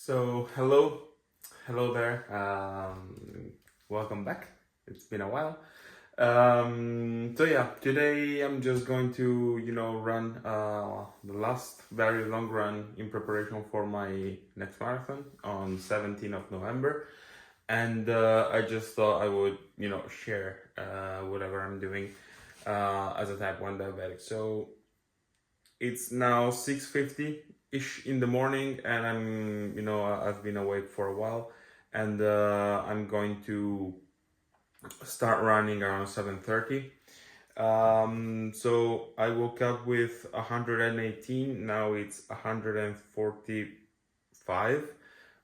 So hello there. Welcome back. It's been a while. So yeah, today I'm just going to run the last very long run in preparation for my next marathon on 17th of November, and I just thought I would share whatever I'm doing as a type 1 diabetic. So it's now 6:50 ish in the morning, and I've been awake for a while, and I'm going to start running around 7:30. So I woke up with 118. Now it's 145,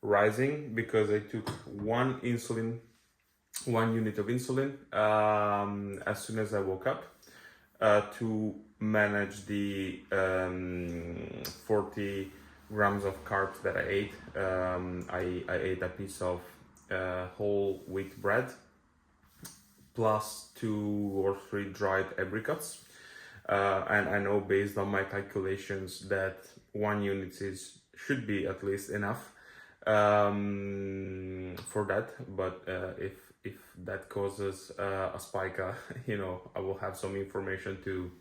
rising because I took one unit of insulin as soon as I woke up to manage the 40 grams of carbs that I ate. I ate a piece of whole wheat bread plus 2 or 3 dried apricots. And I know based on my calculations that 1 unit should be at least enough for that. But if that causes a spike, I will have some information to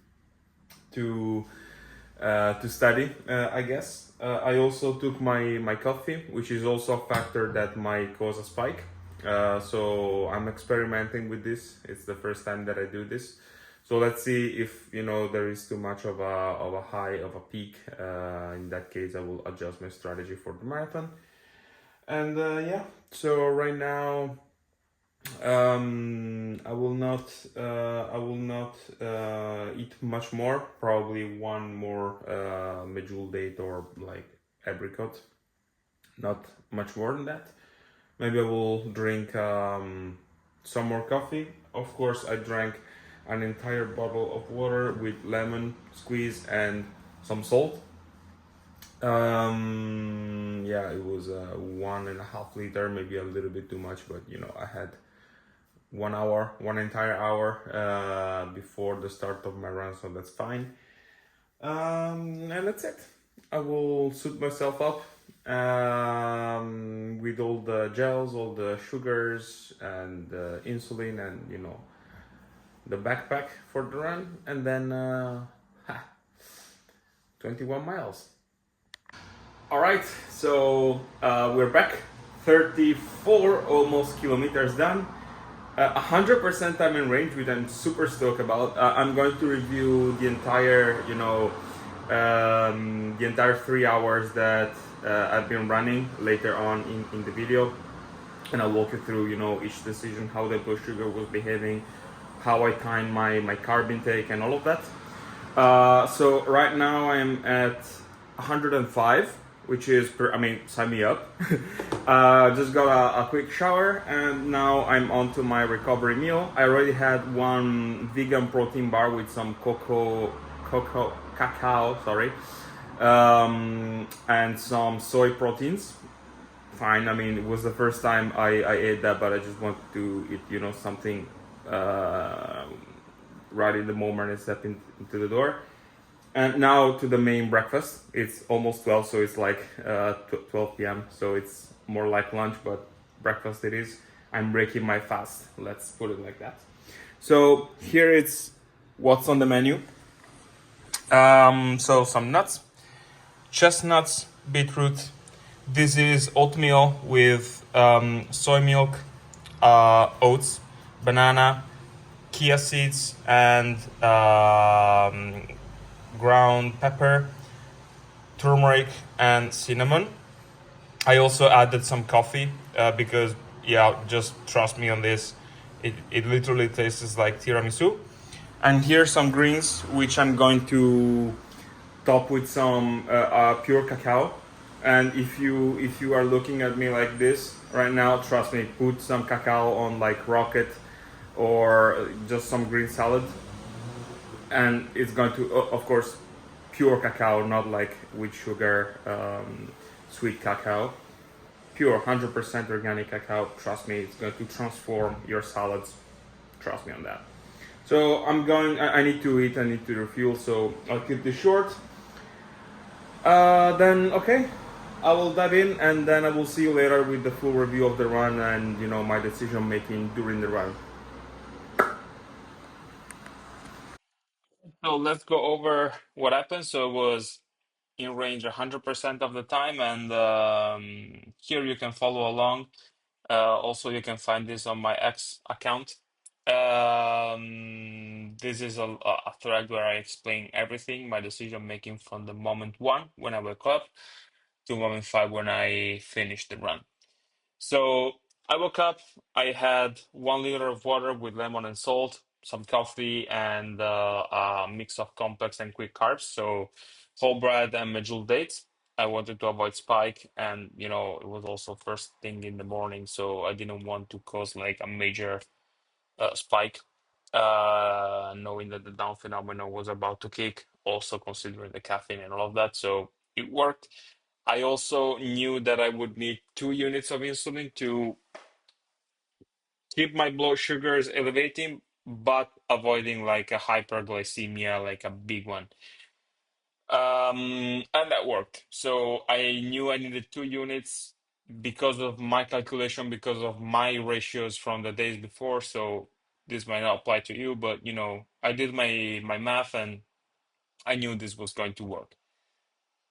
study, I guess. I also took my coffee, which is also a factor that might cause a spike. So I'm experimenting with this. It's the first time that I do this. So let's see if there is too much of a high, of a peak. In that case, I will adjust my strategy for the marathon. And yeah, so right now I will not eat much more. Probably one more medjool date or like apricot. Not much more than that. Maybe I will drink some more coffee. Of course, I drank an entire bottle of water with lemon squeeze and some salt. Yeah, it was 1.5 liter, maybe a little bit too much, but I had one entire hour before the start of my run, so that's fine. And that's it. I will suit myself up with all the gels, all the sugars, and insulin, and the backpack for the run, and then 21 miles. All right, so we're back. 34 almost kilometers done. 100% I'm in range, which I'm super stoked about. I'm going to review the entire, the entire 3 hours that I've been running later on in the video, and I'll walk you through, each decision, how the blood sugar was behaving, how I timed my carb intake, and all of that. So right now I'm at 105. Which is, sign me up. Just got a quick shower, and now I'm on to my recovery meal. I already had one vegan protein bar with some cacao, and some soy proteins. Fine, it was the first time I ate that, but I just wanted to eat, something right in the moment I step into the door. And now to the main breakfast. It's almost 12, so it's like 12 p.m. So it's more like lunch, but breakfast it is. I'm breaking my fast, let's put it like that. So here it's what's on the menu. So some nuts, chestnuts, beetroot. This is oatmeal with soy milk, oats, banana, chia seeds, and ground pepper, turmeric, and cinnamon. I also added some coffee because, just trust me on this, it literally tastes like tiramisu. And here's some greens, which I'm going to top with some pure cacao. And if you are looking at me like this right now, trust me, put some cacao on like rocket or just some green salad. And it's going to, of course, pure cacao, not like with sugar, sweet cacao. Pure, 100% organic cacao. Trust me, it's going to transform your salads. Trust me on that. So I need to eat, I need to refuel, so I'll keep this short. Then, okay, I will dive in, and then I will see you later with the full review of the run and my decision making during the run. So let's go over what happened. So it was in range 100% of the time, and here you can follow along. Also, you can find this on my X account. This is a thread where I explain everything, my decision making from the moment one when I woke up to moment five when I finished the run. So I woke up, I had 1 liter of water with lemon and salt, some coffee, and a mix of complex and quick carbs. So whole bread and medjool dates. I wanted to avoid spike, and it was also first thing in the morning, so I didn't want to cause like a major spike, knowing that the down phenomenon was about to kick, also considering the caffeine and all of that. So it worked. I also knew that I would need 2 units of insulin to keep my blood sugars elevating, but avoiding like a hyperglycemia, like a big one. And that worked. So I knew I needed 2 units because of my calculation, because of my ratios from the days before. So this might not apply to you, but I did my math and I knew this was going to work.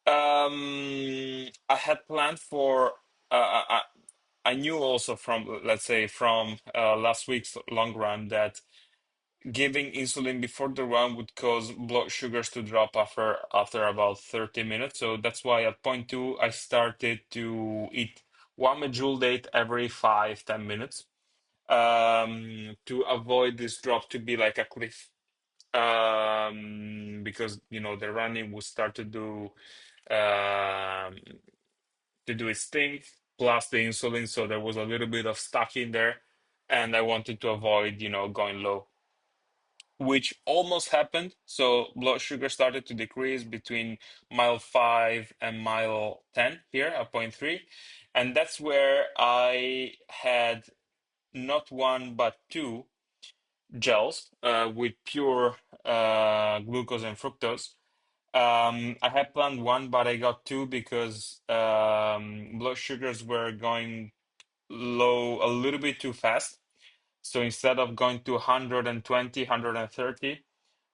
I had planned for. I knew also from, let's say, from last week's long run that giving insulin before the run would cause blood sugars to drop after about 30 minutes. So that's why at point two, I started to eat one medjool date every 5-10 minutes to avoid this drop to be like a cliff. Because the running would start um, to do its thing, plus the insulin. So there was a little bit of stuck in there, and I wanted to avoid, going low, which almost happened. So blood sugar started to decrease between mile 5 and mile 10 here at point 3. And that's where I had not one, but two gels with pure glucose and fructose. I had planned one, but I got two because blood sugars were going low a little bit too fast. So instead of going to 120, 130,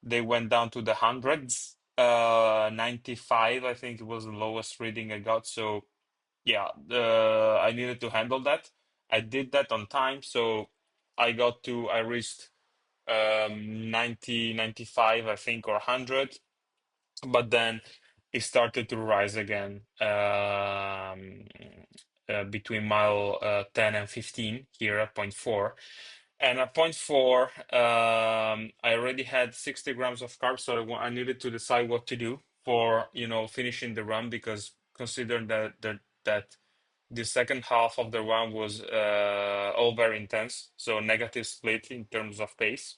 they went down to the hundreds. 95, I think it was the lowest reading I got. So yeah, I needed to handle that. I did that on time. So I reached 90, 95, I think, or 100. But then it started to rise again between mile 10 and 15 here at point four. And at point four, I already had 60 grams of carbs, so I needed to decide what to do for finishing the run, because considering that the second half of the run was all very intense, so negative split in terms of pace,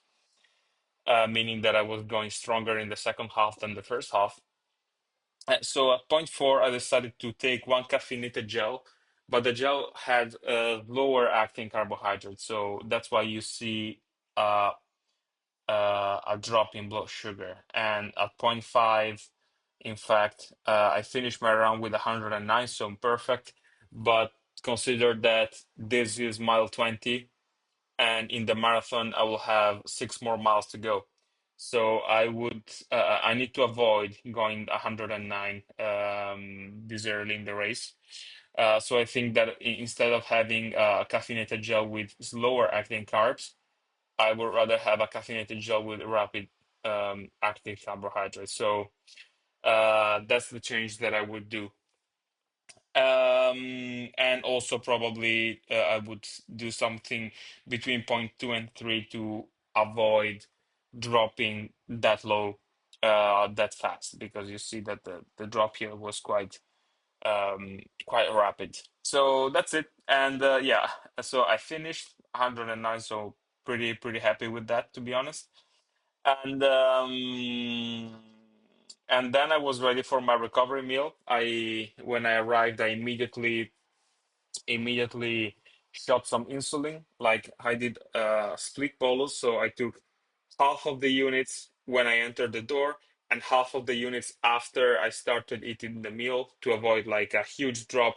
meaning that I was going stronger in the second half than the first half. So at point four, I decided to take one caffeinated gel, but the gel had lower acting carbohydrates, so that's why you see uh, a drop in blood sugar. And at point five, in fact, I finished my round with 109, so I'm perfect. But consider that this is mile 20, and in the marathon I will have 6 more miles to go. So I need to avoid going 109 this early in the race. So I think that instead of having a caffeinated gel with slower acting carbs, I would rather have a caffeinated gel with rapid active carbohydrates. So that's the change that I would do. And also probably I would do something between point two and three to avoid dropping that low that fast, because you see that the drop here was quite rapid. So that's it. And yeah, so I finished 109, so pretty happy with that, to be honest. And then I was ready for my recovery meal. When I arrived, I immediately shot some insulin. Like I did split bolus, so I took half of the units when I entered the door, and half of the units after I started eating the meal to avoid like a huge drop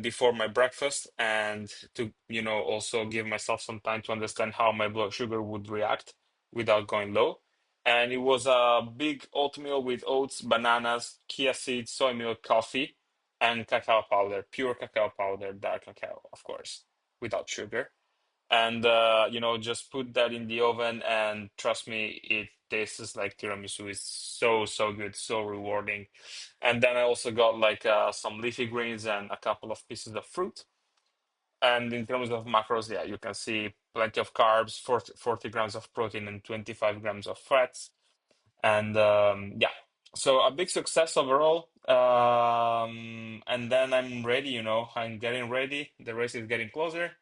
before my breakfast, and to also give myself some time to understand how my blood sugar would react without going low. And it was a big oatmeal with oats, bananas, chia seeds, soy milk, coffee, and cacao powder, pure cacao powder, dark cacao, of course, without sugar. And just put that in the oven, and trust me, it tastes like tiramisu. It's so good, so rewarding. And then I also got like some leafy greens and a couple of pieces of fruit. And in terms of macros, yeah, you can see plenty of carbs, 40 grams of protein and 25 grams of fats. And yeah, so a big success overall. And then I'm ready, I'm getting ready. The race is getting closer.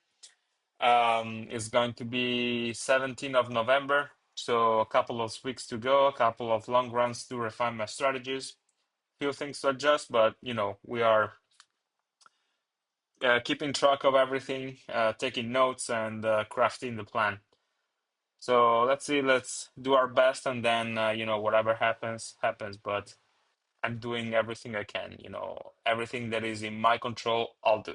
It's going to be 17th of November. So a couple of weeks to go, a couple of long runs to refine my strategies, few things to adjust, but we are keeping track of everything, taking notes, and crafting the plan. So let's see, let's do our best, and then whatever happens, happens. But I'm doing everything I can. Everything that is in my control, I'll do.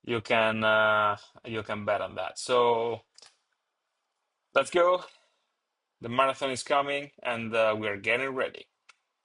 You can bet on that. So let's go. The marathon is coming, and we are getting ready.